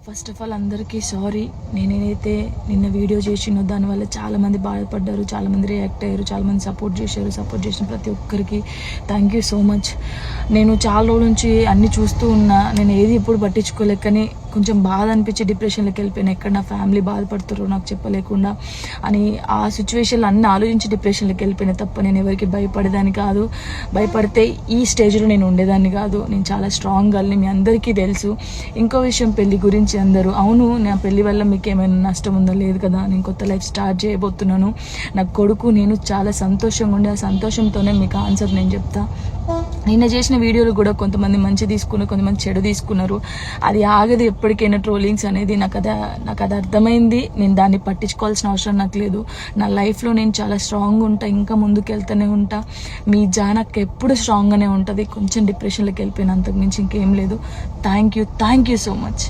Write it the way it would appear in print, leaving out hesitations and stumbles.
First of all అందరికీ sorry. నేనైతే నిన్న వీడియో చేసినో దానివల్ల చాలామంది బాధపడ్డారు, చాలామంది రియాక్ట్ అయ్యారు, చాలామంది సపోర్ట్ చేశారు. సపోర్ట్ చేసిన ప్రతి ఒక్కరికి థ్యాంక్ యూ సో మచ్. నేను చాలా రోజుల నుంచి అన్నీ చూస్తూ ఉన్నా, నేను ఏది ఎప్పుడు పట్టించుకోలేక, కానీ కొంచెం బాధ అనిపించి డిప్రెషన్లోకి వెళ్ళిపోయాను. ఎక్కడ నా ఫ్యామిలీ బాధపడుతారో నాకు చెప్పలేకుండా అని ఆ సిచ్యువేషన్లో అన్నీ ఆలోచించి డిప్రెషన్లోకి వెళ్ళిపోయినా తప్ప నేను ఎవరికి భయపడేదాన్ని కాదు. భయపడితే ఈ స్టేజ్లో నేను ఉండేదాన్ని కాదు. నేను చాలా స్ట్రాంగ్ గర్ల్ని, మీ అందరికీ తెలుసు. ఇంకో విషయం, పెళ్లి గురించి అందరూ అవును నా పెళ్లి వల్ల మీకు ఏమైనా నష్టం ఉందా? లేదు కదా. నేను కొత్త లైఫ్ స్టార్ట్ చేయబోతున్నాను. నా కొడుకు నేను చాలా సంతోషంగా ఉండే, ఆ సంతోషంతోనే మీకు ఆన్సర్ నేను చెప్తా. నిన్న చేసిన వీడియోలు కూడా కొంతమంది మంచి తీసుకున్నారు, కొంతమంది చెడు తీసుకున్నారు. అది ఆగదు ఎప్పటికైనా ట్రోలింగ్స్ అనేది. నాకు అది అర్థమైంది. నేను దాన్ని పట్టించుకోవాల్సిన అవసరం నాకు లేదు. నా లైఫ్లో నేను చాలా స్ట్రాంగ్ ఉంటా, ఇంకా ముందుకు వెళ్తూనే ఉంటా. మీ జానక్ ఎప్పుడు స్ట్రాంగ్గానే ఉంటుంది. కొంచెం డిప్రెషన్లోకి వెళ్ళిపోయిన, అంతకు మించి ఇంకేం లేదు. Thank you so much.